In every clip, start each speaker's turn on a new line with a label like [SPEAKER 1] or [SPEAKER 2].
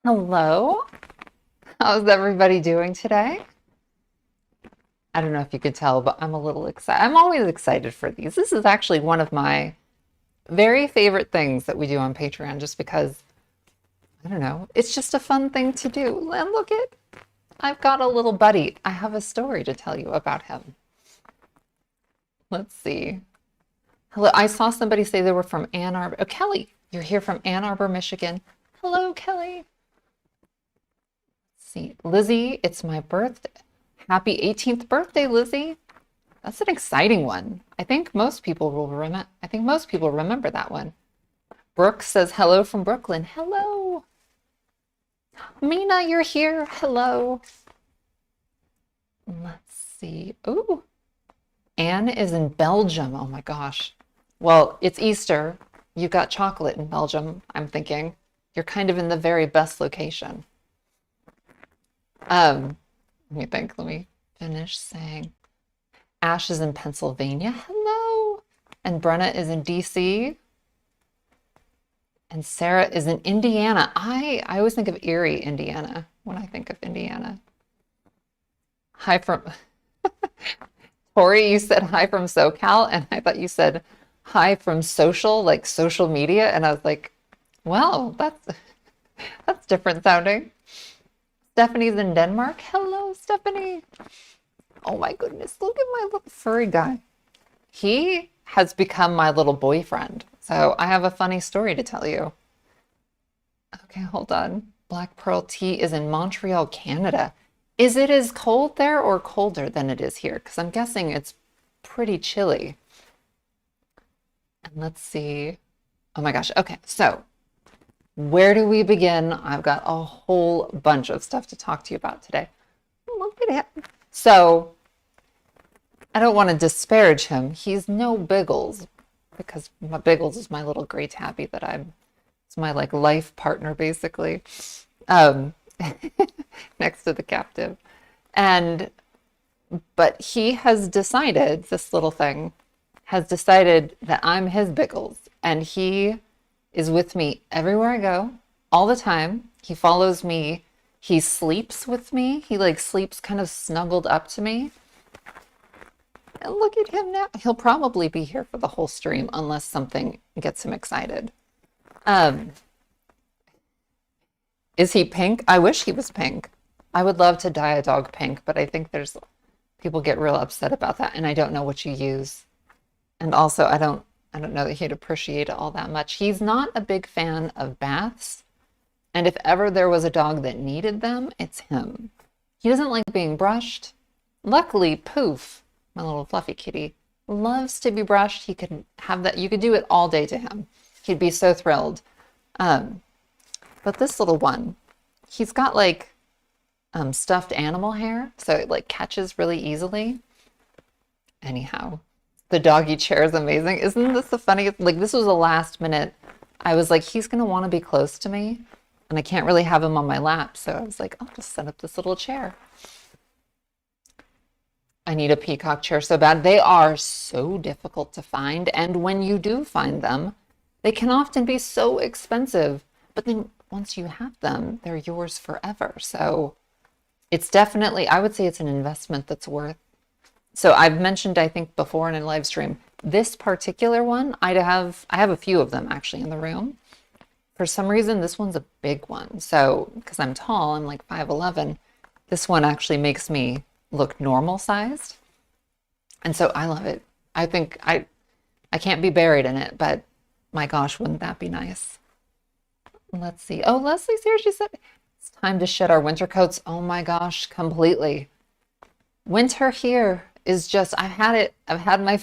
[SPEAKER 1] Hello, how's everybody doing today? I don't know if you could tell, but I'm a little excited. I'm always excited for these. This is actually one of my very favorite things that we do on Patreon, just because, I don't know, it's just a fun thing to do. And look at, I've got a little buddy. I have a story to tell you about him. Let's see. Hello, I saw somebody say they were from Ann Arbor. Oh, Kelly, you're here from Ann Arbor, Michigan. Hello, Kelly. See, Lizzie, it's my birthday. Happy 18th birthday, Lizzie. That's an exciting one. I think most people remember that one. Brooke says hello from Brooklyn. Hello. Mina, you're here. Hello. Let's see. Oh, Anne is in Belgium. Oh my gosh. Well, it's Easter. You've got chocolate in Belgium, I'm thinking. You're kind of in the very best location. Let me think. Let me finish saying. Ash is in Pennsylvania. Hello. And Brenna is in DC. And Sarah is in Indiana. I always think of Erie, Indiana, when I think of Indiana. Hi from Tori, you said hi from SoCal, and I thought you said hi from social, like social media. And I was like, well, that's different sounding. Stephanie's in Denmark. Hello, Stephanie. Oh my goodness, look at my little furry guy. He has become my little boyfriend. So I have a funny story to tell you. Okay, hold on. Black Pearl Tea is in Montreal, Canada. Is it as cold there or colder than it is here? Because I'm guessing it's pretty chilly. And let's see. Oh my gosh. Okay, so where do we begin? I've got a whole bunch of stuff to talk to you about today. Look at him. So I don't want to disparage him. He's no Biggles, because my Biggles is my little gray tabby that it's my like life partner basically, um, next to the captive. And, but he has decided, this little thing has decided that I'm his Biggles, and he is with me everywhere I go, all the time. He follows me. He sleeps with me. He like sleeps kind of snuggled up to me. And look at him now. He'll probably be here for the whole stream unless something gets him excited. Um, is he pink? I wish he was pink. I would love to dye a dog pink, but I think there's people get real upset about that, and I don't know what you use. And also, I don't know that he'd appreciate it all that much. He's not a big fan of baths, and if ever there was a dog that needed them, it's him. He doesn't like being brushed. Luckily, Poof, my little fluffy kitty, loves to be brushed. He could have that. You could do it all day to him. He'd be so thrilled. Um, but this little one, he's got like stuffed animal hair, so it like catches really easily. Anyhow, the doggy chair is amazing. Isn't this the funniest? Like, this was a last minute. I was like, he's gonna want to be close to me, and I can't really have him on my lap. So I was like, I'll just set up this little chair. I need a peacock chair so bad. They are so difficult to find. And when you do find them, they can often be so expensive. But then once you have them, they're yours forever. So it's definitely, I would say it's an investment that's worth. So I've mentioned, I think before in a live stream, this particular one, I have a few of them actually in the room. For some reason, this one's a big one. So, because I'm tall, I'm like 5'11", this one actually makes me look normal sized. And so I love it. I think I can't be buried in it, but my gosh, wouldn't that be nice? Let's see. Oh, Leslie's here. She said it's time to shed our winter coats. Oh my gosh, completely. Winter here is just, I've had it. I've had my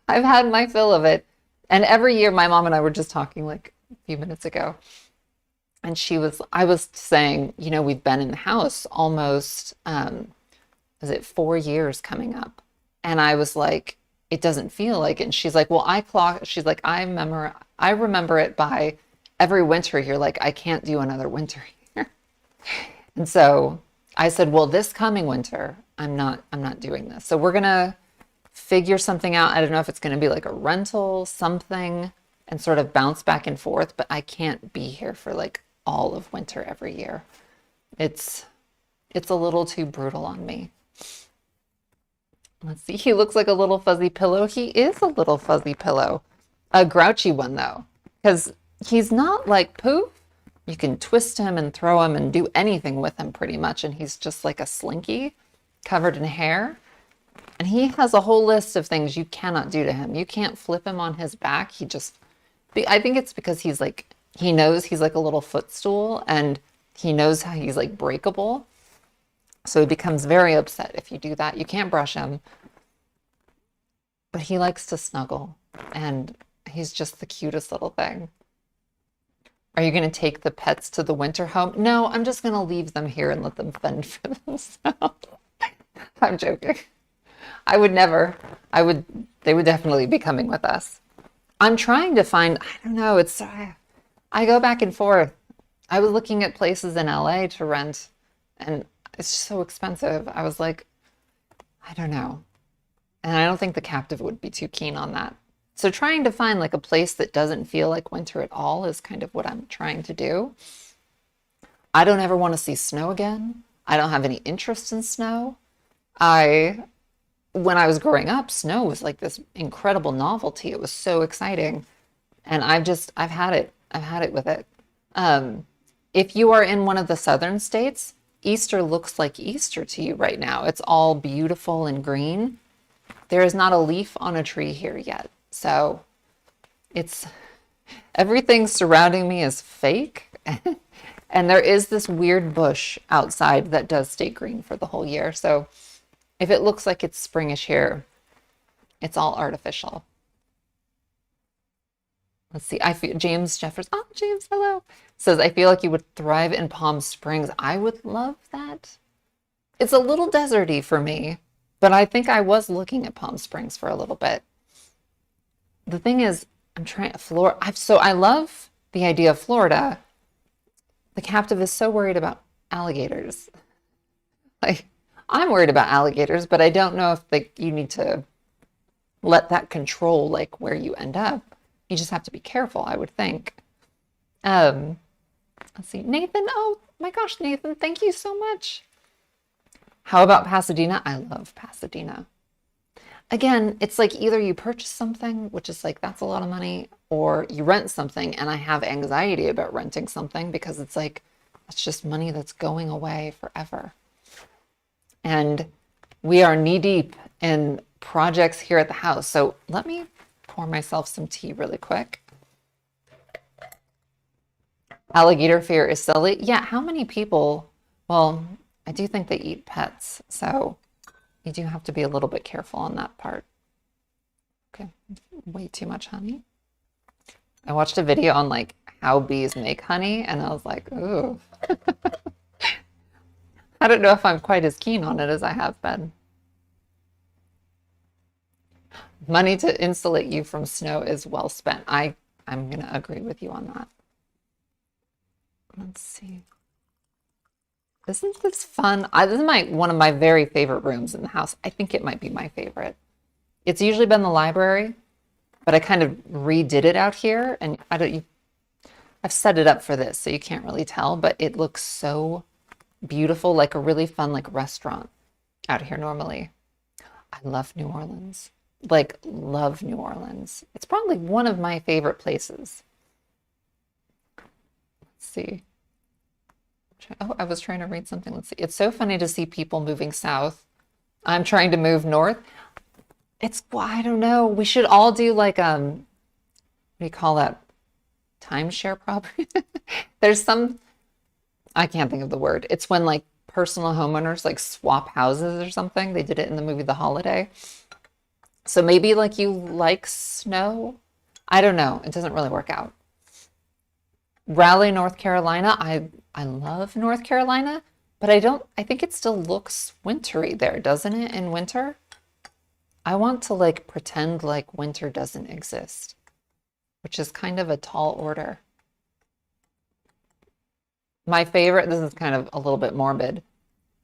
[SPEAKER 1] I've had my fill of it. And every year my mom and I were just talking like a few minutes ago. And I was saying, we've been in the house almost, is it 4 years coming up? And I was like, it doesn't feel like it. And she's like, well, she's like, I remember it by every winter. You're like, I can't do another winter here. And so I said, well, this coming winter, I'm not doing this. So we're gonna figure something out. I don't know if it's gonna be like a rental, something, and sort of bounce back and forth, but I can't be here for like all of winter every year. It's a little too brutal on me. Let's see. He looks like a little fuzzy pillow. He is a little fuzzy pillow. A grouchy one, though, because he's not like Poof. You can twist him and throw him and do anything with him pretty much. And he's just like a slinky covered in hair. And he has a whole list of things you cannot do to him. You can't flip him on his back. I think it's because he knows he's like a little footstool and he knows how he's like breakable. So he becomes very upset if you do that. You can't brush him, but he likes to snuggle and he's just the cutest little thing. Are you going to take the pets to the winter home? No, I'm just going to leave them here and let them fend for themselves. I'm joking. I would never. They would definitely be coming with us. I'm trying to find, I don't know, I go back and forth. I was looking at places in LA to rent and it's so expensive. I was like, I don't know. And I don't think the captive would be too keen on that. So trying to find like a place that doesn't feel like winter at all is kind of what I'm trying to do. I don't ever want to see snow again. I don't have any interest in snow. When I was growing up, snow was like this incredible novelty. It was so exciting. And I've had it. I've had it with it. If you are in one of the southern states, Easter looks like Easter to you right now. It's all beautiful and green. There is not a leaf on a tree here yet. So everything surrounding me is fake. And there is this weird bush outside that does stay green for the whole year. So if it looks like it's springish here, it's all artificial. Let's see. James Jeffers. Oh, James, hello. Says, I feel like you would thrive in Palm Springs. I would love that. It's a little deserty for me, but I think I was looking at Palm Springs for a little bit. The thing is, I love the idea of Florida. The captive is so worried about alligators. Like, I'm worried about alligators, but I don't know if you need to let that control like where you end up. You just have to be careful, I would think. Let's see. Nathan, oh my gosh, Nathan, thank you so much. How about Pasadena? I love Pasadena. Again, it's like either you purchase something, which is like, that's a lot of money, or you rent something, and I have anxiety about renting something because it's like, that's just money that's going away forever. And we are knee deep in projects here at the house. So let me pour myself some tea really quick. Alligator fear is silly. Yeah, how many people? Well, I do think they eat pets, so you do have to be a little bit careful on that part. Okay, way too much honey. I watched a video on like how bees make honey, and I was like, ooh. I don't know if I'm quite as keen on it as I have been. Money to insulate you from snow is well spent. I'm going to agree with you on that. Let's see. Isn't this fun? This is one of my very favorite rooms in the house. I think it might be my favorite. It's usually been the library, but I kind of redid it out here, and I've set it up for this, so you can't really tell, but it looks so beautiful, like a really fun like restaurant out here normally. I love New Orleans. Like, love New Orleans. It's probably one of my favorite places. Let's see. Oh, I was trying to read something. Let's see. It's so funny to see people moving south. I'm trying to move north. Well, I don't know. We should all do like, what do you call that? Timeshare property? There's I can't think of the word. It's when like personal homeowners like swap houses or something. They did it in the movie The Holiday. So maybe like you like snow. I don't know. It doesn't really work out. Raleigh, North Carolina. I love North Carolina, but I think it still looks wintry there, doesn't it, in winter? I want to like pretend like winter doesn't exist, which is kind of a tall order. My favorite, this is kind of a little bit morbid.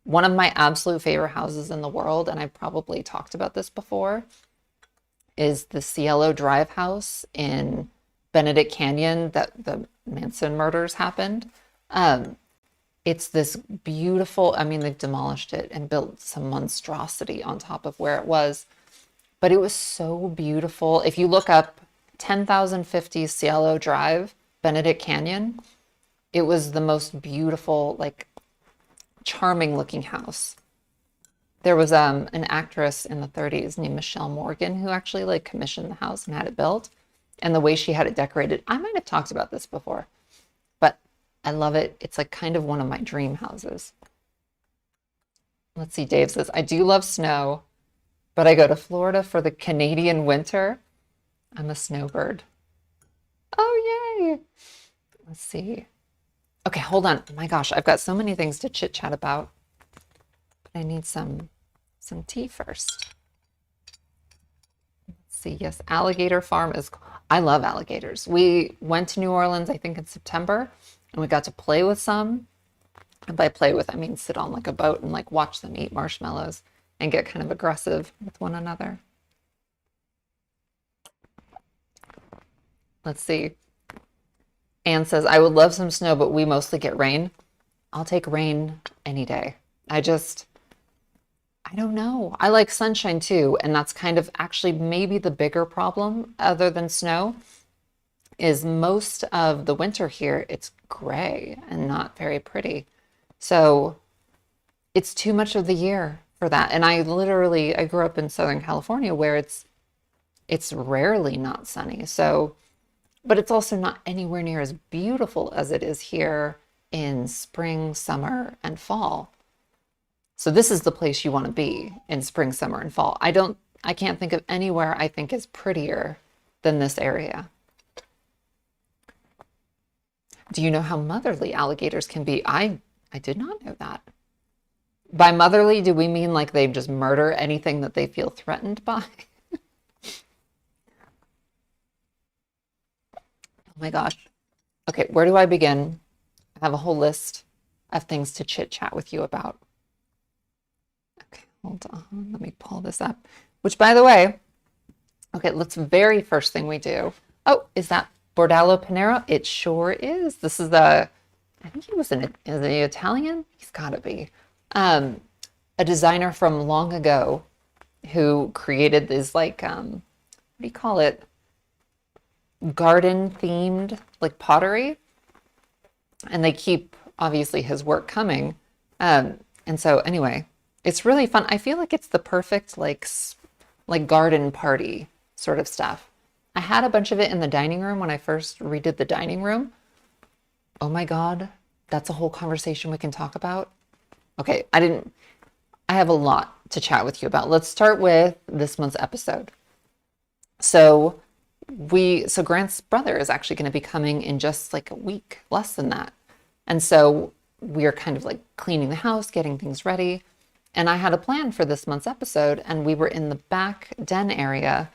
[SPEAKER 1] One of my absolute favorite houses in the world, and I've probably talked about this before, is the Cielo Drive house in Benedict Canyon that the Manson murders happened. It's this beautiful, I mean, they've demolished it and built some monstrosity on top of where it was, but it was so beautiful. If you look up 10,050 Cielo Drive, Benedict Canyon, it was the most beautiful, like charming looking house. There was an actress in the 30s named Michelle Morgan who actually like commissioned the house and had it built. And the way she had it decorated, I might have talked about this before, but I love it. It's like kind of one of my dream houses. Let's see, Dave says, I do love snow, but I go to Florida for the Canadian winter. I'm a snowbird. Oh, yay. Let's see. Okay, hold on. Oh my gosh, I've got so many things to chit chat about, but I need some tea first. Let's see. Yes, alligator farm is, I love alligators. We went to New Orleans, I think in September, and we got to play with some. And by play with, I mean sit on like a boat and like watch them eat marshmallows and get kind of aggressive with one another. Let's see. Anne says, I would love some snow, but we mostly get rain. I'll take rain any day. I don't know. I like sunshine too. And that's kind of actually maybe the bigger problem other than snow is most of the winter here, it's gray and not very pretty. So it's too much of the year for that. And I grew up in Southern California where it's rarely not sunny. So, but it's also not anywhere near as beautiful as it is here in spring, summer, and fall. So this is the place you want to be in spring, summer, and fall. I can't think of anywhere I think is prettier than this area. Do you know how motherly alligators can be? I did not know that. By motherly, do we mean like they just murder anything that they feel threatened by? Oh my gosh. Okay, where do I begin? I have a whole list of things to chit chat with you about. Okay, hold on. Let me pull this up. Which, by the way, okay, let's very first thing we do. Oh, is that Bordalo Pinero? It sure is. This is I think he was is he Italian? He's got to be. A designer from long ago who created this like, what do you call it? Garden themed like pottery. And they keep obviously his work coming. And so anyway, it's really fun. I feel like it's the perfect like garden party sort of stuff. I had a bunch of it in the dining room when I first redid the dining room. Oh my God, that's a whole conversation we can talk about. Okay, I have a lot to chat with you about. Let's start with this month's episode. So Grant's brother is actually going to be coming in just like a week, less than that. And so we are kind of like cleaning the house, getting things ready. And I had a plan for this month's episode, and we were in the back den area.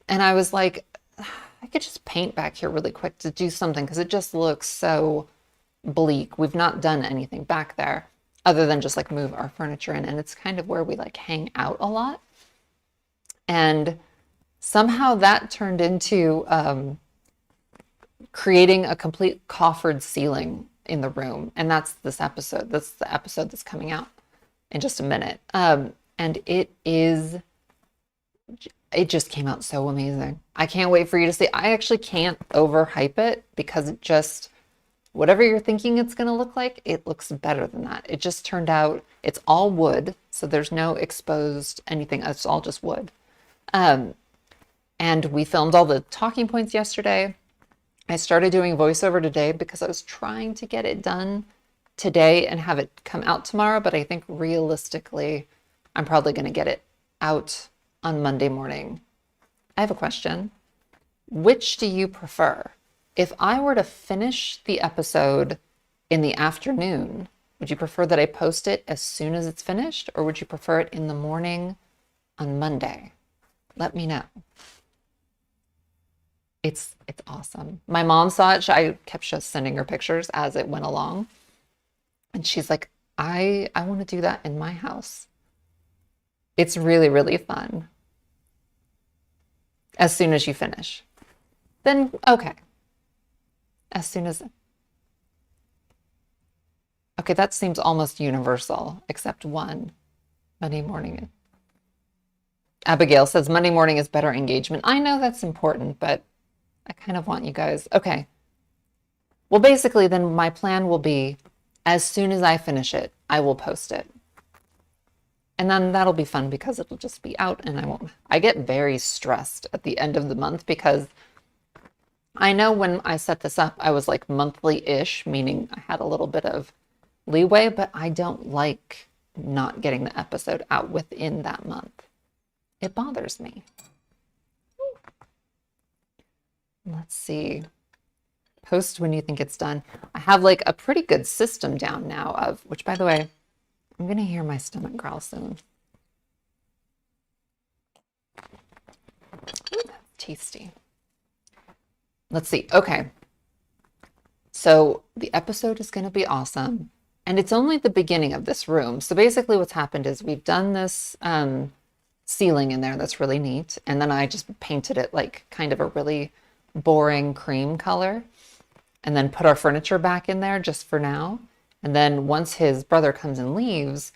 [SPEAKER 1] And I was like, I could just paint back here really quick to do something because it just looks so bleak. We've not done anything back there other than just like move our furniture in. And it's kind of where we like hang out a lot. And somehow that turned into creating a complete coffered ceiling in the room. And that's this episode. That's the episode that's coming out in just a minute. And it just came out so amazing. I can't wait for you to see. I actually can't overhype it because it just, whatever you're thinking it's going to look like, it looks better than that. It just turned out, it's all wood. So there's no exposed anything. It's all just wood. And we filmed all the talking points yesterday. I started doing voiceover today because I was trying to get it done today and have it come out tomorrow. But I think realistically, I'm probably going to get it out on Monday morning. I have a question. Which do you prefer? If I were to finish the episode in the afternoon, would you prefer that I post it as soon as it's finished, or would you prefer it in the morning on Monday? Let me know. It's awesome. My mom saw it. I kept just sending her pictures as it went along. And she's like, I want to do that in my house. It's really, really fun. As soon as you finish. Then, okay. As soon as... Okay, that seems almost universal, except one. Monday morning. Abigail says Monday morning is better engagement. I know that's important, but I kind of want you guys. Okay. Well, basically, then my plan will be as soon as I finish it, I will post it. And then that'll be fun because it'll just be out and I won't. I get very stressed at the end of the month because I know when I set this up, I was like monthly-ish, meaning I had a little bit of leeway, but I don't like not getting the episode out within that month. It bothers me. Let's see. Post when you think it's done. I have like a pretty good system down now of, which by the way, I'm going to hear my stomach growl soon. Ooh, that's tasty. Let's see. Okay. So the episode is going to be awesome. And it's only the beginning of this room. So basically what's happened is we've done this ceiling in there that's really neat. And then I just painted it like kind of a really boring cream color. And then put our furniture back in there just for now. And then once his brother comes and leaves,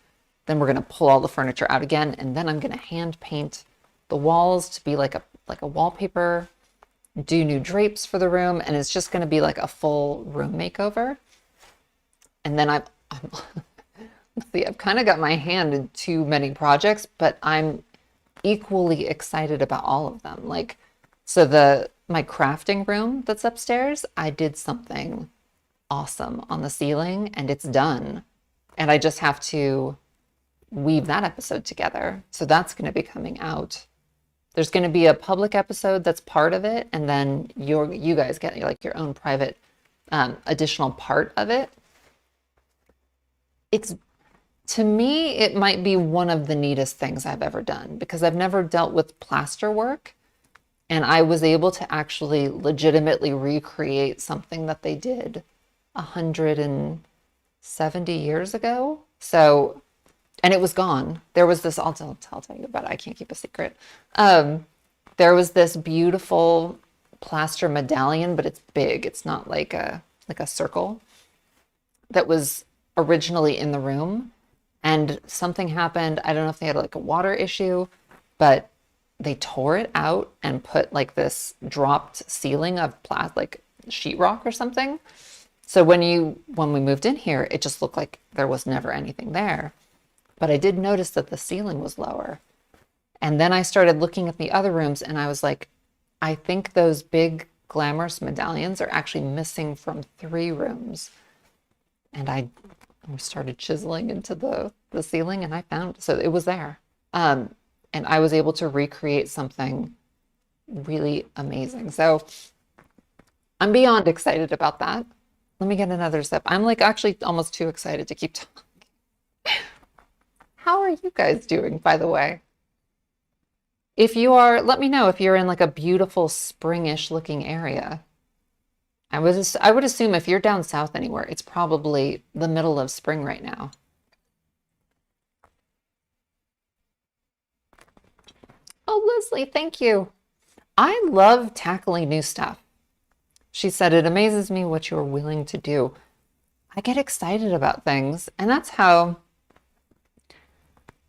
[SPEAKER 1] then we're going to pull all the furniture out again. And then I'm going to hand paint the walls to be like a wallpaper, do new drapes for the room. And it's just going to be like a full room makeover. And then I'm let's see, I've kind of got my hand in too many projects, but I'm equally excited about all of them. Like, so my crafting room that's upstairs, I did something awesome on the ceiling and it's done. And I just have to weave that episode together. So that's going to be coming out. There's going to be a public episode that's part of it. And then you guys get like your own private additional part of it. To me, it might be one of the neatest things I've ever done because I've never dealt with plaster work. And I was able to actually legitimately recreate something that they did 170 years ago. So, and it was gone. There was this, I'll tell you about it. I can't keep a secret. There was this beautiful plaster medallion, but it's big. It's not like a circle that was originally in the room. And something happened. I don't know if they had like a water issue, but they tore it out and put like this dropped ceiling of like sheetrock or something. So when we moved in here, it just looked like there was never anything there. But I did notice that the ceiling was lower. And then I started looking at the other rooms and I was like, I think those big glamorous medallions are actually missing from 3 rooms. And we started chiseling into the ceiling and I found, so it was there. And I was able to recreate something really amazing. So I'm beyond excited about that. Let me get another sip. I'm like actually almost too excited to keep talking. How are you guys doing, by the way? If you are, let me know if you're in like a beautiful springish looking area. I would assume if you're down south anywhere, it's probably the middle of spring right now. Oh, Leslie, thank you. I love tackling new stuff. She said, it amazes me what you're willing to do. I get excited about things, and that's how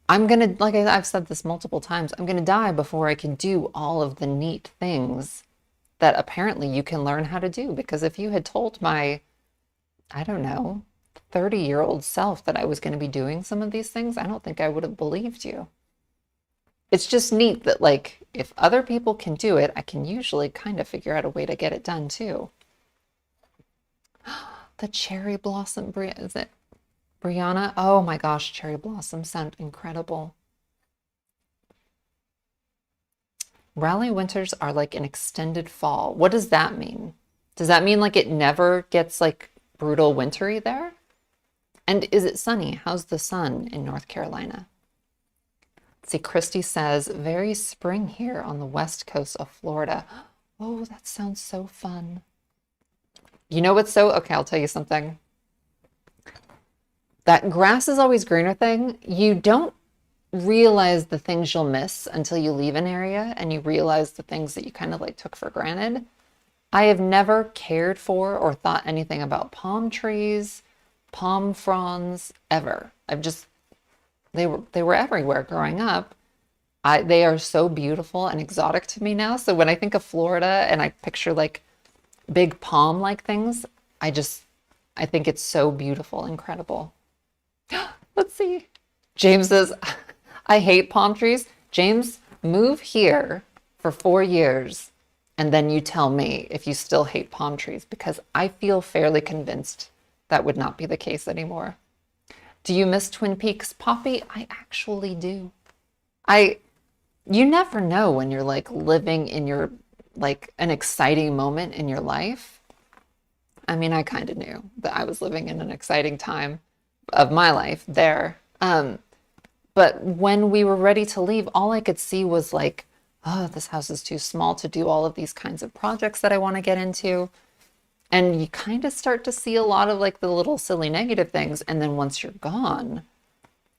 [SPEAKER 1] I'm going to, like I've said this multiple times, I'm going to die before I can do all of the neat things that apparently you can learn how to do. Because if you had told my, I don't know, 30-year-old self that I was going to be doing some of these things, I don't think I would have believed you. It's just neat that like, if other people can do it, I can usually kind of figure out a way to get it done too. The cherry blossom, is it Brianna? Oh my gosh, cherry blossoms sound incredible. Raleigh winters are like an extended fall. What does that mean? Does that mean like it never gets like brutal wintry there? And is it sunny? How's the sun in North Carolina? See, Christy says, very spring here on the west coast of Florida. Oh, that sounds so fun. You know what's so, okay, I'll tell you something. That grass is always greener thing, you don't realize the things you'll miss until you leave an area and you realize the things that you kind of like took for granted. I have never cared for or thought anything about palm trees palm fronds ever. They were everywhere growing up. They are so beautiful and exotic to me now. So when I think of Florida and I picture like big palm-like things, I think it's so beautiful, incredible. Let's see. James says, I hate palm trees. James, move here for 4 years, and then you tell me if you still hate palm trees, because I feel fairly convinced that would not be the case anymore. Do you miss Twin Peaks, Poppy? I actually do. You never know when you're like living in your, like an exciting moment in your life. I mean, I kind of knew that I was living in an exciting time of my life there. But when we were ready to leave, all I could see was like, oh, this house is too small to do all of these kinds of projects that I want to get into. And you kind of start to see a lot of like the little silly negative things. And then once you're gone,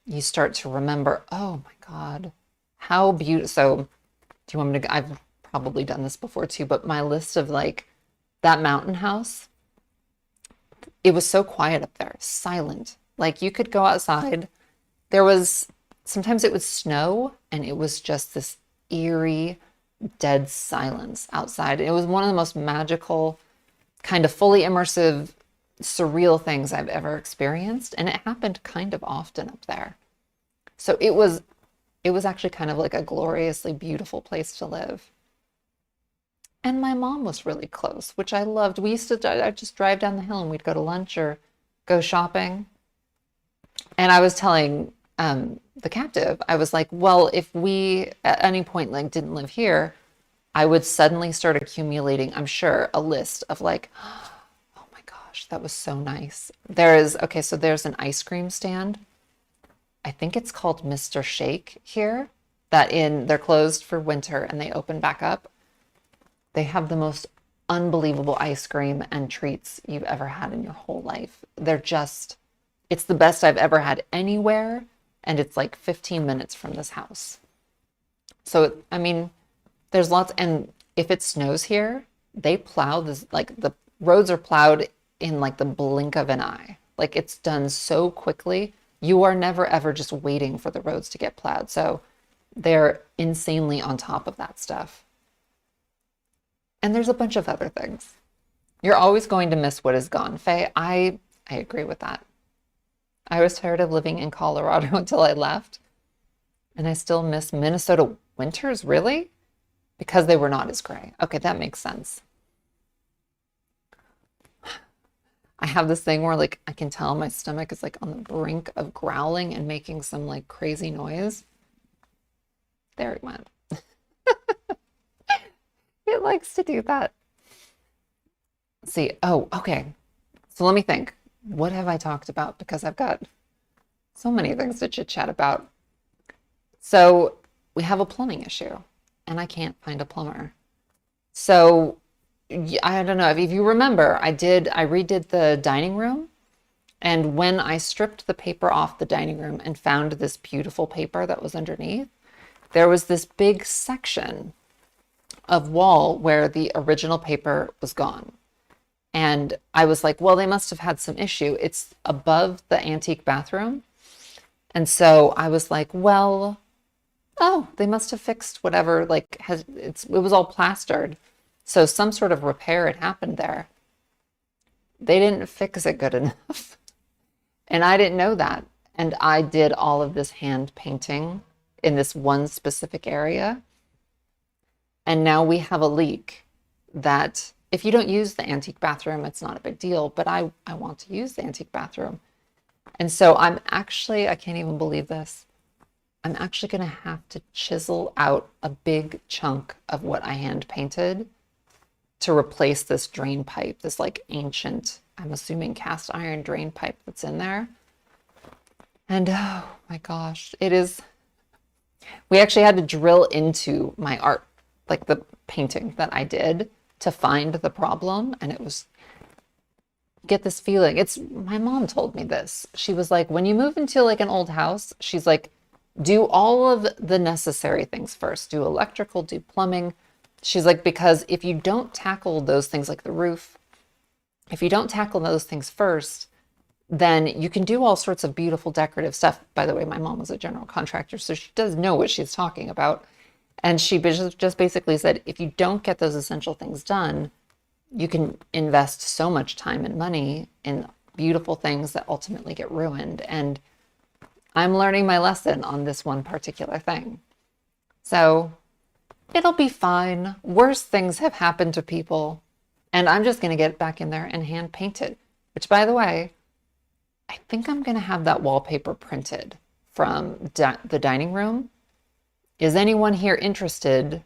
[SPEAKER 1] you start to remember, oh my God, how beautiful. So do you want me to, I've probably done this before too, but my list of like that mountain house, it was so quiet up there, silent. Like you could go outside. Sometimes it would snow and it was just this eerie, dead silence outside. It was one of the most magical, kind of fully immersive, surreal things I've ever experienced. And it happened kind of often up there. So it was actually kind of like a gloriously beautiful place to live. And my mom was really close, which I loved. I'd just drive down the hill and we'd go to lunch or go shopping. And I was telling the captive, I was like, well, if we at any point like didn't live here, I would suddenly start accumulating, I'm sure, a list of like, oh my gosh, that was so nice. So there's an ice cream stand. I think it's called Mr. Shake here, they're closed for winter and they open back up. They have the most unbelievable ice cream and treats you've ever had in your whole life. It's the best I've ever had anywhere. And it's like 15 minutes from this house. So, I mean, there's lots. And if it snows here, they plow this, like the roads are plowed in like the blink of an eye. Like it's done so quickly. You are never ever just waiting for the roads to get plowed. So they're insanely on top of that stuff. And there's a bunch of other things. You're always going to miss what is gone, Faye. I agree with that. I was tired of living in Colorado until I left. And I still miss Minnesota winters, really? Because they were not as gray. Okay, that makes sense. I have this thing where like I can tell my stomach is like on the brink of growling and making some like crazy noise. There it went. It likes to do that. Let's see. Oh, okay. So let me think. What have I talked about? Because I've got so many things to chit chat about. So we have a plumbing issue and I can't find a plumber. So I don't know if you remember, I redid the dining room. And when I stripped the paper off the dining room and found this beautiful paper that was underneath, there was this big section of wall where the original paper was gone. And I was like, well, they must have had some issue. It's above the antique bathroom. And so I was like, well, oh, they must have fixed whatever, like it was all plastered. So some sort of repair had happened there. They didn't fix it good enough. And I didn't know that. And I did all of this hand painting in this one specific area. And now we have a leak that if you don't use the antique bathroom, it's not a big deal, but I want to use the antique bathroom. And so I can't even believe this. I'm actually going to have to chisel out a big chunk of what I hand painted to replace this drain pipe, this like ancient, I'm assuming cast iron drain pipe that's in there. And oh my gosh, we actually had to drill into my art, like the painting that I did, to find the problem. And get this feeling. My mom told me this. She was like, when you move into like an old house, she's like, do all of the necessary things first. Do electrical, do plumbing. She's like, because if you don't tackle those things like the roof, if you don't tackle those things first, then you can do all sorts of beautiful decorative stuff. By the way, my mom was a general contractor, so she does know what she's talking about. And she just basically said, if you don't get those essential things done, you can invest so much time and money in beautiful things that ultimately get ruined. And I'm learning my lesson on this one particular thing. So it'll be fine. Worse things have happened to people. And I'm just going to get back in there and hand paint it, which, by the way, I think I'm going to have that wallpaper printed from the dining room. Is anyone here interested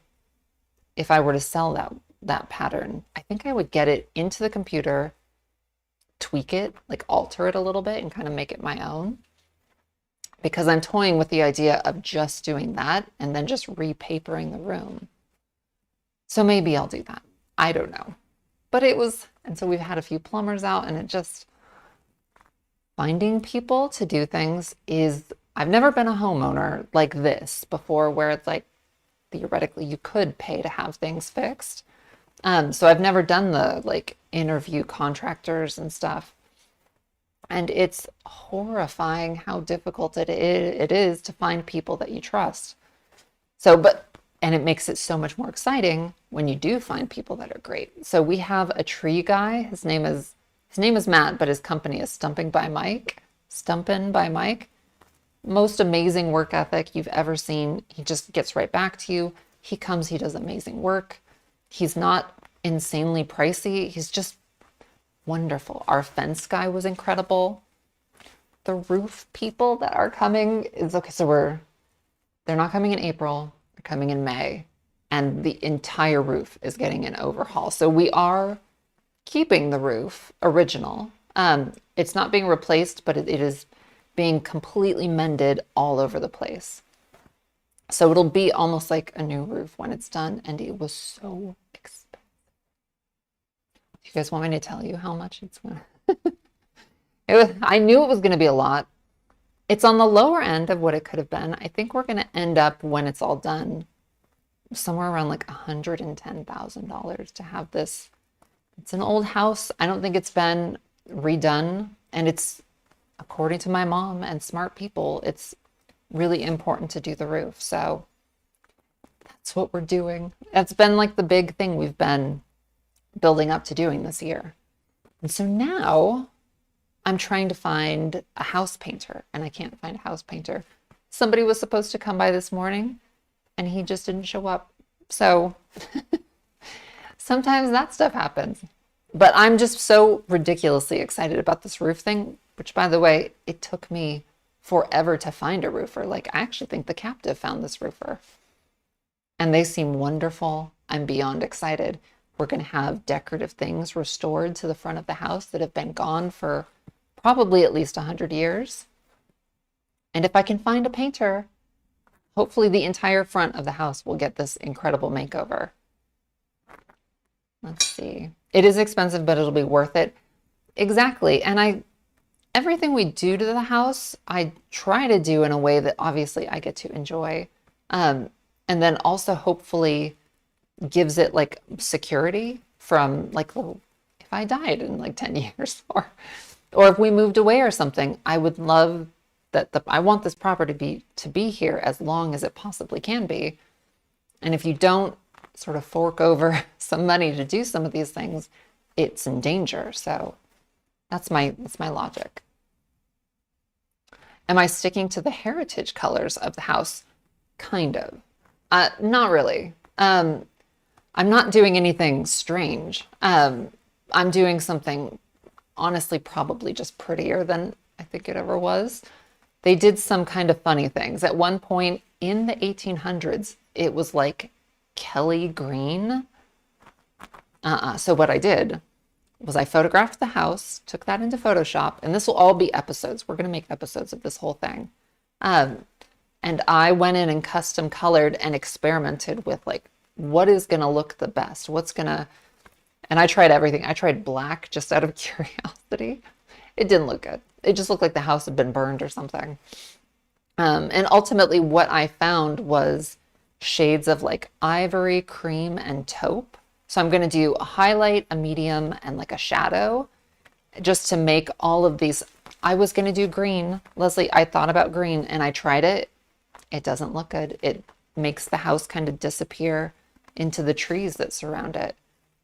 [SPEAKER 1] if I were to sell that pattern? I think I would get it into the computer, tweak it, like alter it a little bit and kind of make it my own. Because I'm toying with the idea of just doing that and then just repapering the room. So maybe I'll do that. I don't know. But and so we've had a few plumbers out, and it just, finding people to do things I've never been a homeowner like this before, where it's like, theoretically, you could pay to have things fixed. So I've never done the like interview contractors and stuff. And it's horrifying how difficult it is to find people that you trust. And it makes it so much more exciting when you do find people that are great. So we have a tree guy. His name is Matt, but his company is Stumpin' by Mike. Most amazing work ethic you've ever seen. He just gets right back to you. He comes, he does amazing work. He's not insanely pricey. He's just wonderful. Our fence guy was incredible. The roof people that are coming is okay. So they're not coming in April. They're coming in May, and the entire roof is getting an overhaul. So we are keeping the roof original. It's not being replaced, but it is being completely mended all over the place. So it'll be almost like a new roof when it's done, and it was so expensive. You guys want me to tell you how much it's going to... I knew it was going to be a lot. It's on the lower end of what it could have been. I think we're going to end up, when it's all done, somewhere around like $110,000 to have this. It's an old house. I don't think it's been redone. And it's, according to my mom and smart people, it's really important to do the roof. So that's what we're doing. That's been like the big thing we've been building up to doing this year. And so now I'm trying to find a house painter, and I can't find a house painter. Somebody was supposed to come by this morning, and he just didn't show up. So sometimes that stuff happens. But I'm just so ridiculously excited about this roof thing, which, by the way, it took me forever to find a roofer. Like, I actually think the captive found this roofer. And they seem wonderful. I'm beyond excited. We're going to have decorative things restored to the front of the house that have been gone for probably at least 100 years. And if I can find a painter, hopefully the entire front of the house will get this incredible makeover. Let's see. It is expensive, but it'll be worth it. Exactly. And everything we do to the house, I try to do in a way that obviously I get to enjoy. And then also hopefully gives it like security from like, if I died in like 10 years or if we moved away or something, I would love that I want this property to be here as long as it possibly can be. And if you don't sort of fork over some money to do some of these things, it's in danger. So that's my logic. Am I sticking to the heritage colors of the house? Kind of. Not really. I'm not doing anything strange. I'm doing something, honestly, probably just prettier than I think it ever was. They did some kind of funny things. At one point in the 1800s, it was like Kelly green. So what I did was I photographed the house, took that into Photoshop, and this will all be episodes. We're going to make episodes of this whole thing. And I went in and custom colored and experimented with like, what is going to look the best? And I tried everything. I tried black just out of curiosity. It didn't look good. It just looked like the house had been burned or something. And ultimately what I found was shades of like ivory, cream, and taupe. So I'm going to do a highlight, a medium, and like a shadow just to make all of these. I was going to do green. Leslie, I thought about green and I tried it. It doesn't look good. It makes the house kind of disappear into the trees that surround it.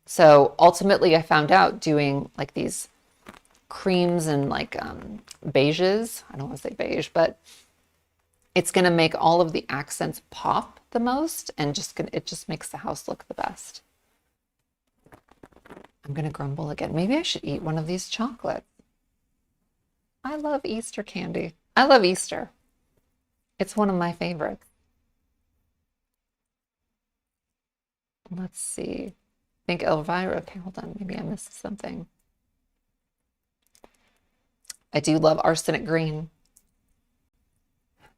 [SPEAKER 1] So ultimately I found out doing like these creams and like beiges. I don't want to say beige, but it's going to make all of the accents pop the most, and it just makes the house look the best. I'm going to grumble again. Maybe I should eat one of these chocolates. I love Easter candy. I love Easter. It's one of my favorites. Let's see. I think Elvira. Okay, hold on. Maybe I missed something. I do love arsenic green.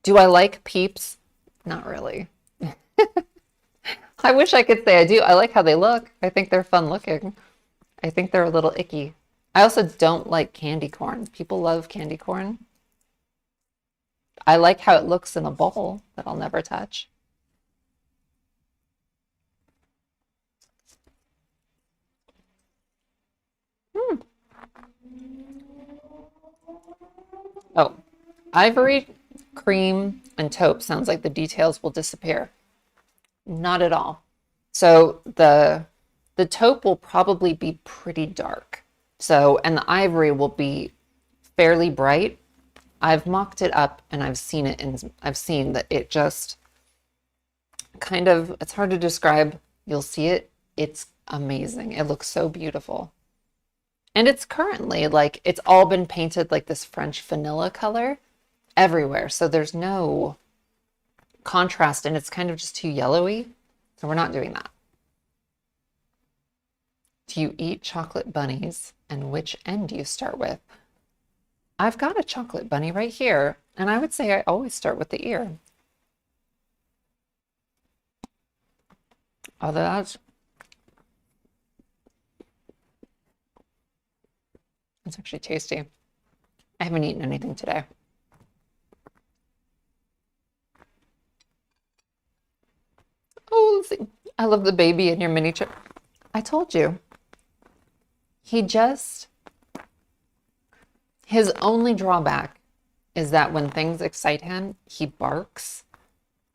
[SPEAKER 1] Do I like Peeps? Not really. I wish I could say I do. I like how they look. I think they're fun looking. I think they're a little icky. I also don't like candy corn. People love candy corn. I like how it looks in a bowl that I'll never touch. Oh, ivory, cream, and taupe sounds like the details will disappear. Not at all. So the taupe will probably be pretty dark. So, and the ivory will be fairly bright. I've mocked it up and I've seen it, and I've seen that it just kind of, it's hard to describe. You'll see it. It's amazing. It looks so beautiful. And it's currently like, it's all been painted like this French vanilla color everywhere. So there's no contrast, and it's kind of just too yellowy. So we're not doing that. Do you eat chocolate bunnies, and which end do you start with? I've got a chocolate bunny right here, and I would say I always start with the ear. Although that's actually tasty. I haven't eaten anything today. Oh, let's see. I love the baby in your miniature. I told you. His only drawback is that when things excite him, he barks,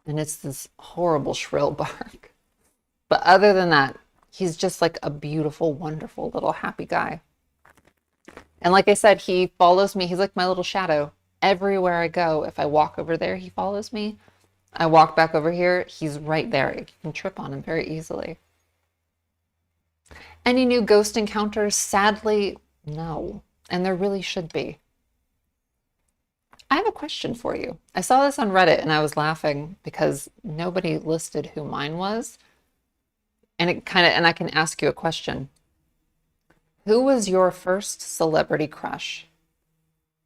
[SPEAKER 1] and it's this horrible shrill bark. But other than that, he's just like a beautiful, wonderful little happy guy. And like I said, he follows me. He's like my little shadow. Everywhere I go, if I walk over there, he follows me. I walk back over here, he's right there. You can trip on him very easily. Any new ghost encounters? Sadly, no. And there really should be. I have a question for you. I saw this on Reddit and I was laughing because nobody listed who mine was. And I can ask you a question. Who was your first celebrity crush?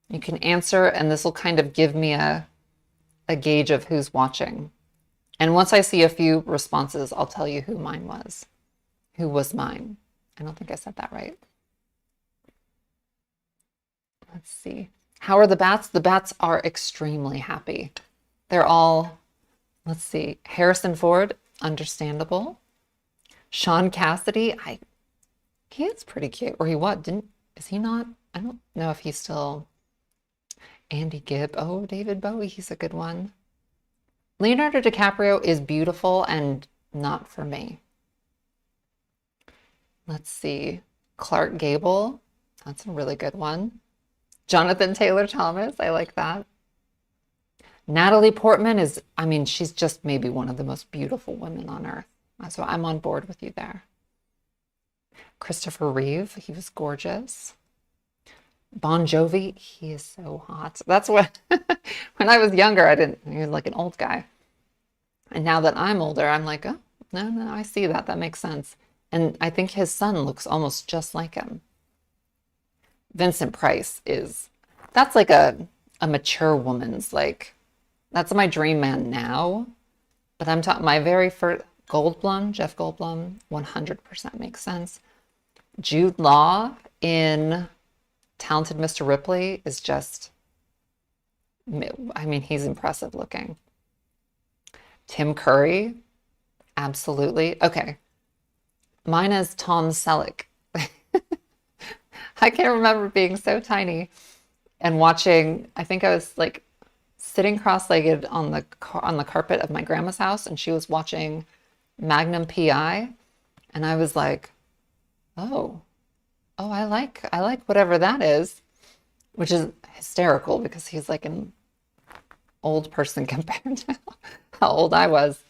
[SPEAKER 1] You can answer, and this will kind of give me a gauge of who's watching. And once I see a few responses, I'll tell you who mine was. Who was mine? I don't think I said that right. Let's see. How are the bats? The bats are extremely happy. They're all, let's see, Harrison Ford, understandable. Sean Cassidy, he is pretty cute. Or he what? Is he not? I don't know if he's still. Andy Gibb. Oh, David Bowie, he's a good one. Leonardo DiCaprio is beautiful and not for me. Let's see. Clark Gable. That's a really good one. Jonathan Taylor Thomas. I like that. Natalie Portman is, I mean, she's just maybe one of the most beautiful women on earth. So I'm on board with you there. Christopher Reeve. He was gorgeous. Bon Jovi, he is so hot. That's what, when I was younger, he was like an old guy. And now that I'm older, I'm like, oh, no, I see that. That makes sense. And I think his son looks almost just like him. Vincent Price that's like a mature woman's, like, that's my dream man now. But I'm talking, my very first, Jeff Goldblum, 100% makes sense. Jude Law in Talented Mr. Ripley is just, I mean, he's impressive looking. Tim Curry, absolutely. Okay, mine is Tom Selleck. I can't remember being so tiny and watching, I think I was like sitting cross-legged on the carpet of my grandma's house, and she was watching Magnum PI, and I was like, "Oh, oh, I like whatever that is," which is hysterical because he's like an old person compared to how old I was.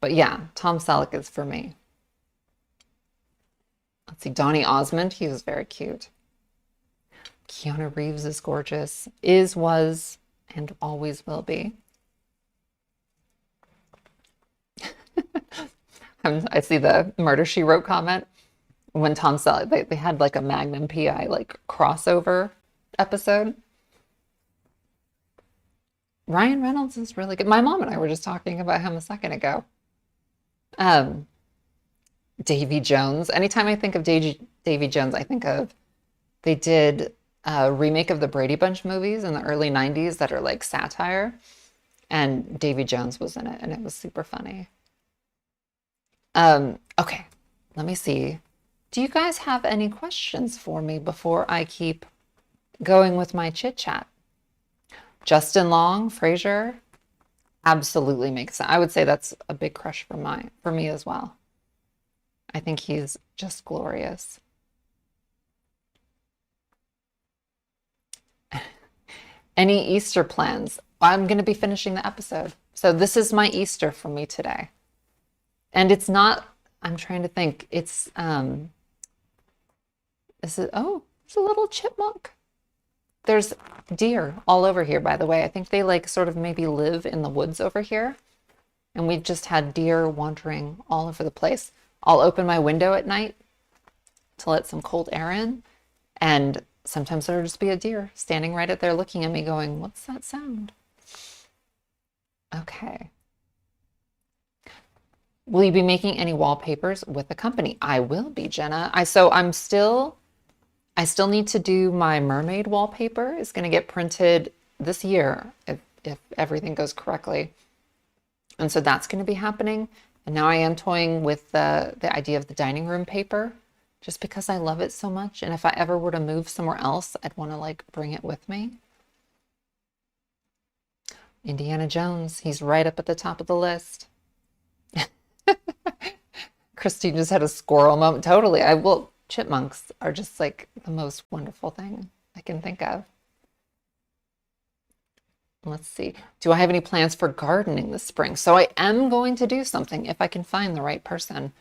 [SPEAKER 1] But yeah, Tom Selleck is for me. Let's see, Donny Osmond, he was very cute. Keanu Reeves is gorgeous, is, was, and always will be. I see the Murder, She Wrote comment. When Tom Selleck, they had like a Magnum PI like crossover episode. Ryan Reynolds is really good. My mom and I were just talking about him a second ago. Um, Davy Jones. Anytime I think of Davy Jones, I think of they did a remake of the Brady Bunch movies in the early 90s that are like satire, and Davy Jones was in it, and it was super funny. Okay, let me see. Do you guys have any questions for me before I keep going with my chit chat? Justin Long, Frasier, absolutely makes sense. I would say that's a big crush for me as well. I think he's just glorious. Any Easter plans? I'm going to be finishing the episode. So this is my Easter for me today. And it's not, I'm trying to think, oh, it's a little chipmunk. There's deer all over here, by the way. I think they like sort of maybe live in the woods over here. And we've just had deer wandering all over the place. I'll open my window at night to let some cold air in. And sometimes there'll just be a deer standing right up there looking at me going, "What's that sound?" Okay. Will you be making any wallpapers with the company? I will be, Jenna. I still need to do my mermaid wallpaper. It's going to get printed this year if everything goes correctly. And so that's going to be happening. And now I am toying with the idea of the dining room paper just because I love it so much. And if I ever were to move somewhere else, I'd want to like bring it with me. Indiana Jones, he's right up at the top of the list. Christine just had a squirrel moment. Totally. Chipmunks are just like the most wonderful thing I can think of. Let's see. Do I have any plans for gardening this spring? So I am going to do something if I can find the right person.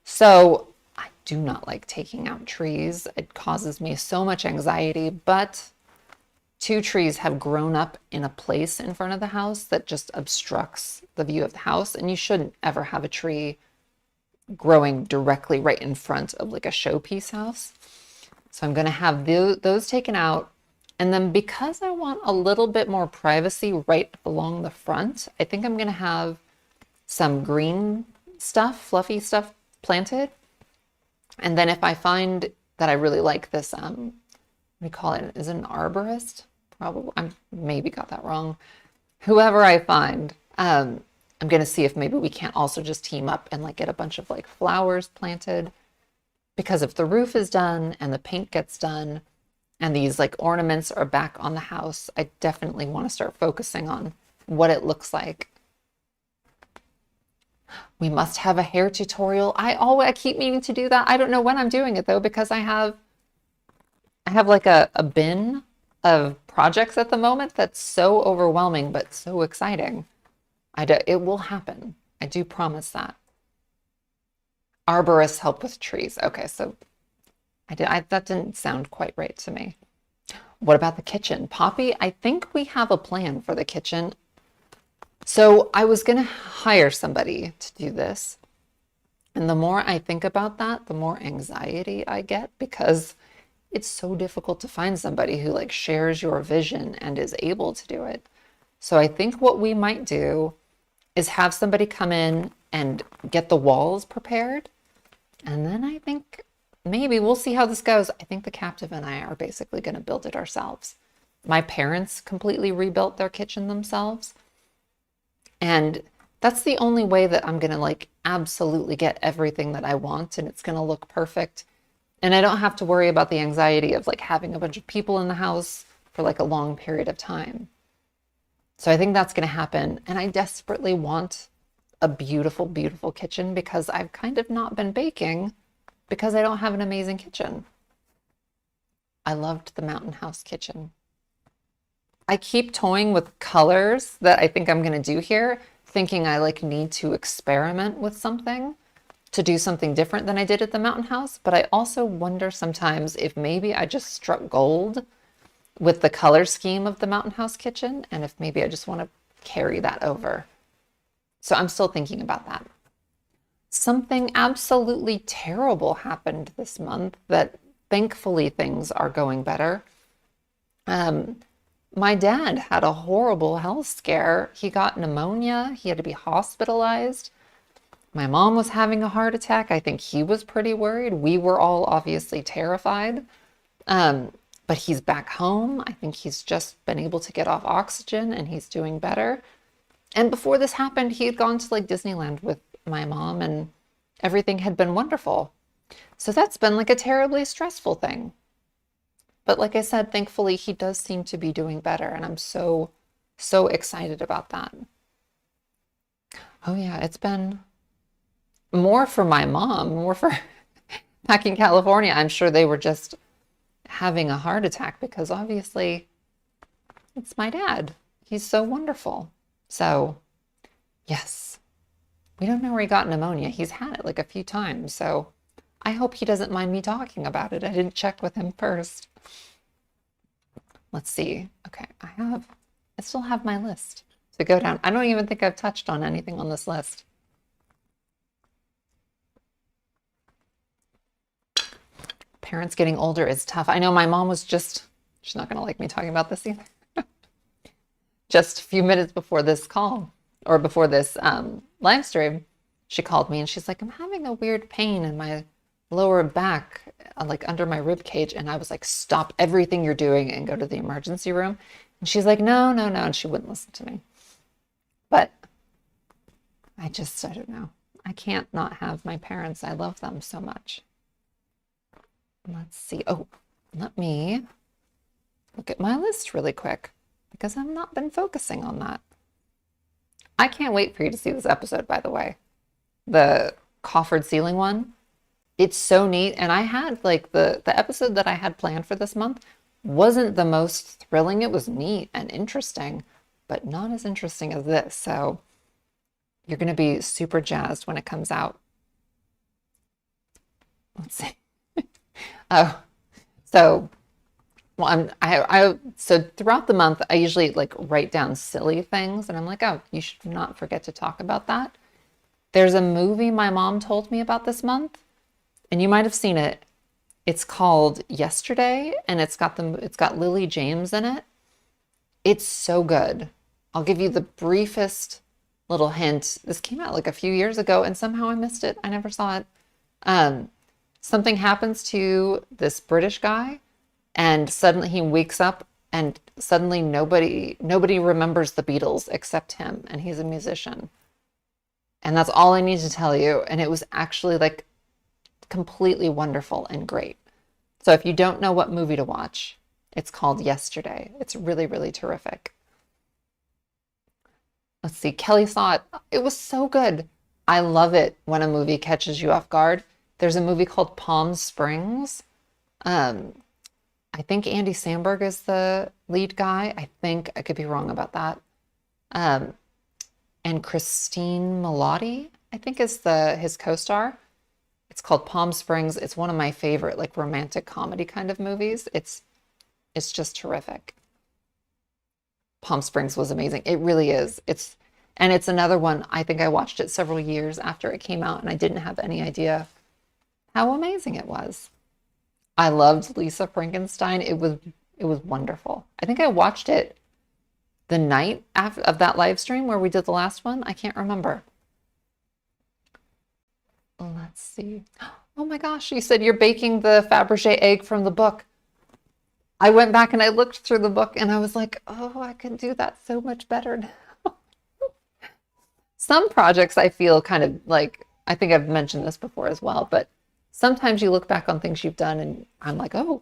[SPEAKER 1] So I do not like taking out trees. It causes me so much anxiety, but 2 trees have grown up in a place in front of the house that just obstructs the view of the house. And you shouldn't ever have a tree growing directly right in front of like a showpiece house. So I'm going to have those taken out. And then because I want a little bit more privacy right along the front, I think I'm going to have some green stuff, fluffy stuff planted. And then if I find that I really like this, what do you call it? Is it an arborist? Probably. I maybe got that wrong. Whoever I find, I'm going to see if maybe we can't also just team up and like get a bunch of like flowers planted. Because if the roof is done and the paint gets done and these like ornaments are back on the house, I definitely want to start focusing on what it looks like. We must have a hair tutorial. I keep meaning to do that. I don't know when I'm doing it though, because I have like a bin of projects at the moment that's so overwhelming, but so exciting. It will happen. I do promise that. Arborists help with trees. Okay, so that didn't sound quite right to me. What about the kitchen? Poppy, I think we have a plan for the kitchen. So I was going to hire somebody to do this. And the more I think about that, the more anxiety I get because it's so difficult to find somebody who like shares your vision and is able to do it. So I think what we might do is have somebody come in and get the walls prepared. And then I think maybe we'll see how this goes. I think the captive and I are basically going to build it ourselves. My parents completely rebuilt their kitchen themselves. And that's the only way that I'm going to like absolutely get everything that I want and it's going to look perfect. And I don't have to worry about the anxiety of like having a bunch of people in the house for like a long period of time. So I think that's going to happen. And I desperately want a beautiful, beautiful kitchen because I've kind of not been baking because I don't have an amazing kitchen. I loved the Mountain House kitchen. I keep toying with colors that I think I'm going to do here, thinking I like need to experiment with something to do something different than I did at the Mountain House. But I also wonder sometimes if maybe I just struck gold with the color scheme of the Mountain House kitchen, and if maybe I just want to carry that over. So I'm still thinking about that. Something absolutely terrible happened this month that thankfully things are going better. My dad had a horrible health scare. He got pneumonia. He had to be hospitalized. My mom was having a heart attack. I think he was pretty worried. We were all obviously terrified. But he's back home. I think he's just been able to get off oxygen and he's doing better. And before this happened, he had gone to like Disneyland with my mom and everything had been wonderful. So that's been like a terribly stressful thing. But like I said, thankfully, he does seem to be doing better. And I'm so, so excited about that. Oh yeah, it's been more for my mom, more for back in California. I'm sure they were just having a heart attack because obviously it's my dad. He's so wonderful. So yes, we don't know where he got pneumonia. He's had it like a few times. So I hope he doesn't mind me talking about it. I didn't check with him first. Let's see. Okay, I still have my list to go down. I don't even think I've touched on anything on this list. Parents getting older is tough. I know my mom was she's not going to like me talking about this either. Just a few minutes before this call or before this live stream, she called me and she's like, I'm having a weird pain in my lower back, like under my rib cage. And I was like, stop everything you're doing and go to the emergency room. And she's like, no, no, no. And she wouldn't listen to me. But I don't know. I can't not have my parents. I love them so much. Let's see. Oh, let me look at my list really quick because I've not been focusing on that. I can't wait for you to see this episode, by the way. The coffered ceiling one. It's so neat. And I had like the episode that I had planned for this month wasn't the most thrilling. It was neat and interesting, but not as interesting as this. So you're going to be super jazzed when it comes out. Let's see. Oh, so well, so throughout the month, I usually like write down silly things and I'm like, oh, you should not forget to talk about that. There's a movie my mom told me about this month and you might have seen it. It's called Yesterday and it's got Lily James in it. It's so good. I'll give you the briefest little hint. This came out like a few years ago and somehow I missed it. I never saw it. Something happens to this British guy and suddenly he wakes up and suddenly nobody remembers the Beatles except him and he's a musician. And that's all I need to tell you. And it was actually like completely wonderful and great. So if you don't know what movie to watch, it's called Yesterday. It's really, really terrific. Let's see. Kelly saw it. It was so good. I love it when a movie catches you off guard. There's a movie called Palm Springs. I think Andy Samberg is the lead guy. I think I could be wrong about that. And Christine Milioti, I think is his co-star. It's called Palm Springs. It's one of my favorite like romantic comedy kind of movies. It's just terrific. Palm Springs was amazing. It really is. It's another one. I think I watched it several years after it came out and I didn't have any idea how amazing it was. I loved Lisa Frankenstein. It was wonderful. I think I watched it the night of that live stream where we did the last one. I can't remember. Let's see. Oh my gosh, you said you're baking the Fabergé egg from the book. I went back and I looked through the book and I was like, oh, I can do that so much better now. Some projects I feel kind of like, I think I've mentioned this before as well, but sometimes you look back on things you've done and I'm like, oh,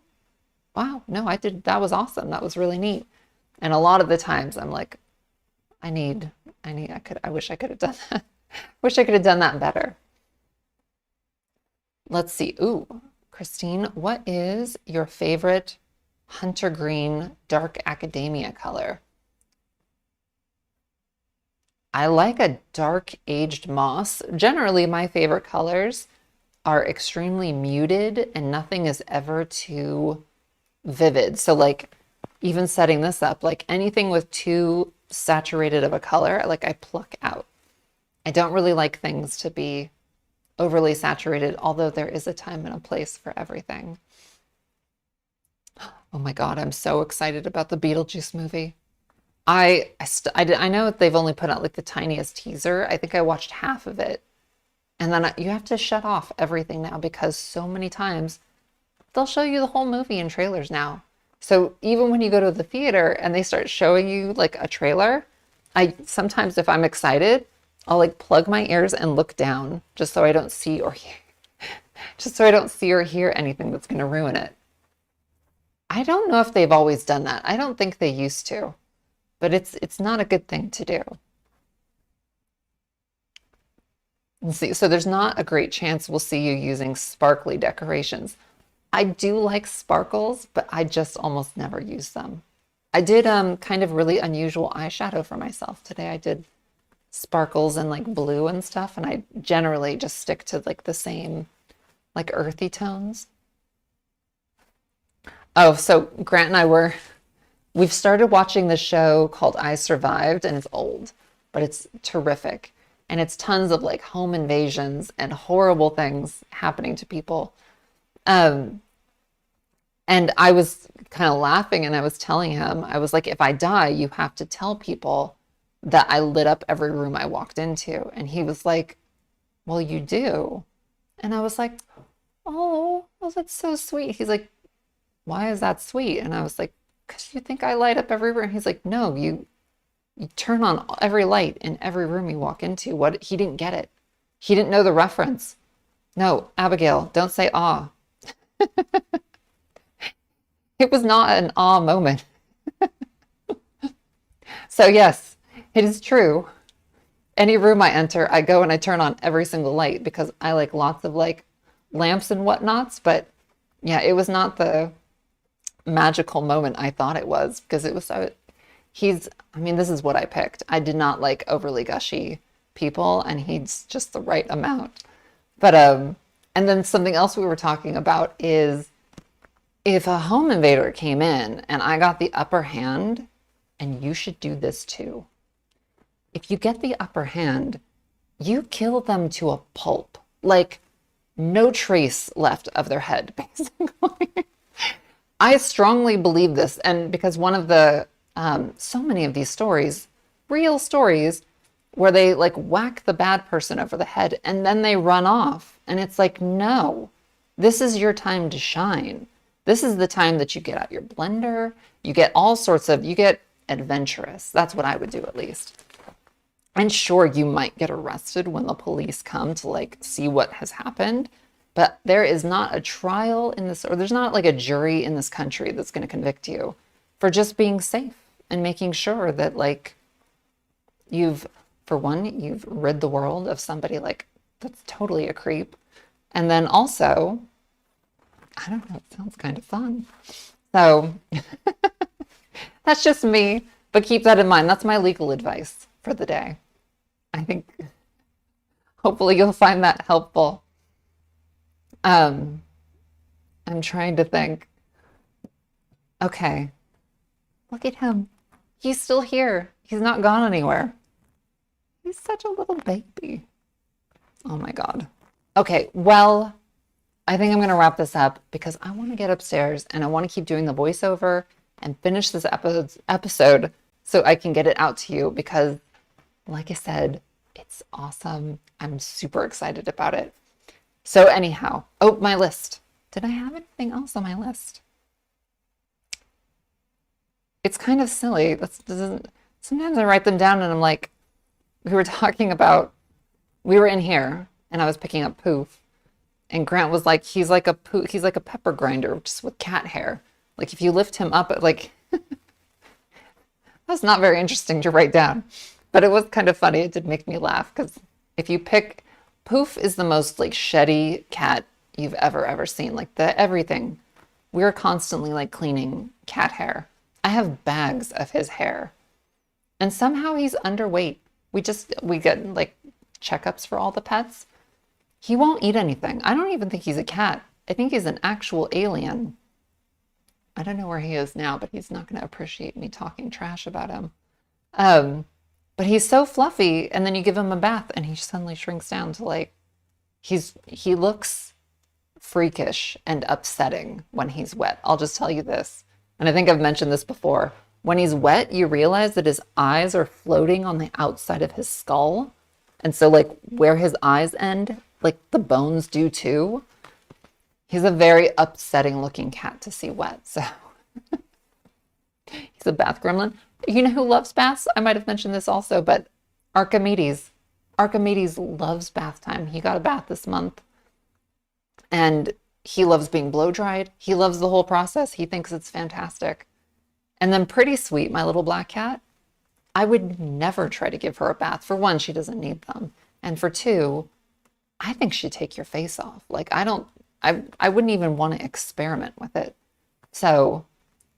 [SPEAKER 1] wow, no, I did, that was awesome. That was really neat. And a lot of the times I'm like, I need, I wish I could have done that. Wish I could have done that better. Let's see. Ooh, Christine, what is your favorite hunter green dark academia color? I like a dark aged moss. Generally, my favorite colors are extremely muted and nothing is ever too vivid. So like even setting this up, like anything with too saturated of a color, like I pluck out. I don't really like things to be overly saturated, although there is a time and a place for everything. Oh my God, I'm so excited about the Beetlejuice movie. I know they've only put out like the tiniest teaser. I think I watched half of it. And then you have to shut off everything now because so many times they'll show you the whole movie in trailers now. So even when you go to the theater and they start showing you like a trailer, I sometimes if I'm excited, I'll like plug my ears and look down just so I don't see or hear, just so I don't see or hear anything that's going to ruin it. I don't know if they've always done that. I don't think they used to, but it's not a good thing to do. Let's see, so there's not a great chance we'll see you using sparkly decorations. I do like sparkles, but I just almost never use them. I did kind of really unusual eyeshadow for myself today. I did sparkles and like blue and stuff, and I generally just stick to like the same like earthy tones. Oh, so Grant and we've started watching the show called I Survived, and it's old, but it's terrific. And it's tons of like home invasions and horrible things happening to people. Um, and I was kind of laughing and I was telling him, I was like, if I die, you have to tell people that I lit up every room I walked into. And he was like, well, you do. And I was like, oh, well, that's so sweet. He's like, why is that sweet? And I was like, because you think I light up every room. He's like, no, you turn on every light in every room you walk into. What? He didn't get it. He didn't know the reference. No, Abigail, don't say ah. It was not an ah moment. So yes, it is true. Any room I enter, I go and I turn on every single light because I like lots of like lamps and whatnots. But yeah, it was not the magical moment I thought it was because it was so, I mean, this is what I picked. I did not like overly gushy people and he's just the right amount. But, and then something else we were talking about is if a home invader came in and I got the upper hand, and you should do this too. If you get the upper hand, you kill them to a pulp, like no trace left of their head, basically. I strongly believe this, and because one of the, so many of these stories, real stories, where they like whack the bad person over the head and then they run off. And it's like, no, this is your time to shine. This is the time that you get out your blender. You get all sorts of, you get adventurous. That's what I would do at least. And sure, you might get arrested when the police come to like see what has happened, but there is not a trial in this, or there's not like a jury in this country that's going to convict you for just being safe and making sure that like for one, you've rid the world of somebody like that's totally a creep. And then also, I don't know, it sounds kind of fun. So that's just me, but keep that in mind. That's my legal advice for the day. I think hopefully you'll find that helpful. I'm trying to think. Okay, look at him. He's still here. He's not gone anywhere. He's such a little baby. Oh my God. Okay, well, I think I'm going to wrap this up because I want to get upstairs and I want to keep doing the voiceover and finish this episode so I can get it out to you because, like I said, it's awesome. I'm super excited about it. So anyhow, oh, my list. Did I have anything else on my list? It's kind of silly. Sometimes I write them down and I'm like, we were in here and I was picking up poof. And Grant was like, he's like a pepper grinder just with cat hair. Like if you lift him up, like that's not very interesting to write down, but it was kind of funny. It did make me laugh because if you pick, Poof is the most like sheddy cat you've ever seen. Like the everything. We're constantly like cleaning cat hair. I have bags of his hair, and somehow he's underweight. We get like checkups for all the pets. He won't eat anything. I don't even think he's a cat. I think he's an actual alien. I don't know where he is now, but he's not going to appreciate me talking trash about him. Um, but he's so fluffy, and then you give him a bath, and he suddenly shrinks down to like he looks freakish and upsetting when he's wet. I'll just tell you this, and I think I've mentioned this before. When he's wet, you realize that his eyes are floating on the outside of his skull, and so like where his eyes end, like the bones do too. He's a very upsetting looking cat to see wet. So he's a bath gremlin. You know who loves baths? I might have mentioned this also, but Archimedes. Archimedes loves bath time. He got a bath this month and he loves being blow dried. He loves the whole process. He thinks it's fantastic. And then Pretty Sweet, my little black cat, I would never try to give her a bath. For one, she doesn't need them. And for two, I think she'd take your face off. Like I wouldn't even want to experiment with it. So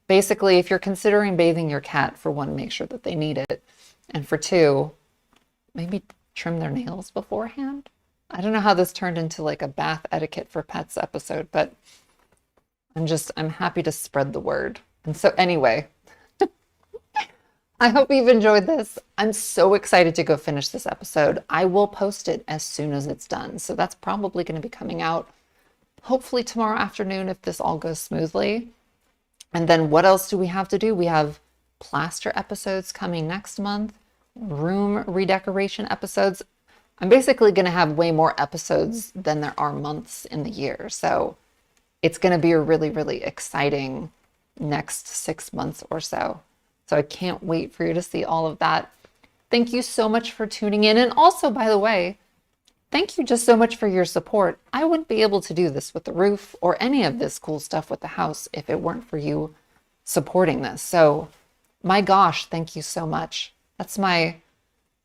[SPEAKER 1] basically, if you're considering bathing your cat, for one, make sure that they need it. And for two, maybe trim their nails beforehand. I don't know how this turned into like a bath etiquette for pets episode, but I'm happy to spread the word. And so anyway, I hope you've enjoyed this. I'm so excited to go finish this episode. I will post it as soon as it's done. So that's probably going to be coming out hopefully tomorrow afternoon if this all goes smoothly. And then what else do we have to do? We have plaster episodes coming next month, room redecoration episodes. I'm basically going to have way more episodes than there are months in the year. So it's going to be a really, really exciting next 6 months or so. So I can't wait for you to see all of that. Thank you so much for tuning in. And also, by the way, thank you just so much for your support. I wouldn't be able to do this with the roof or any of this cool stuff with the house if it weren't for you supporting this. So my gosh, thank you so much. That's my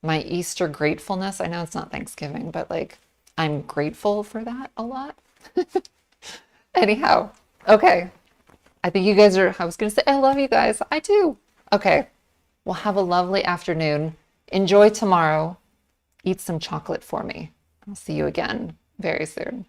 [SPEAKER 1] Easter gratefulness. I know it's not Thanksgiving, but like I'm grateful for that a lot. Anyhow, okay. I think you guys I was going to say, I love you guys. I do. Okay. Well, have a lovely afternoon. Enjoy tomorrow. Eat some chocolate for me. I'll see you again very soon.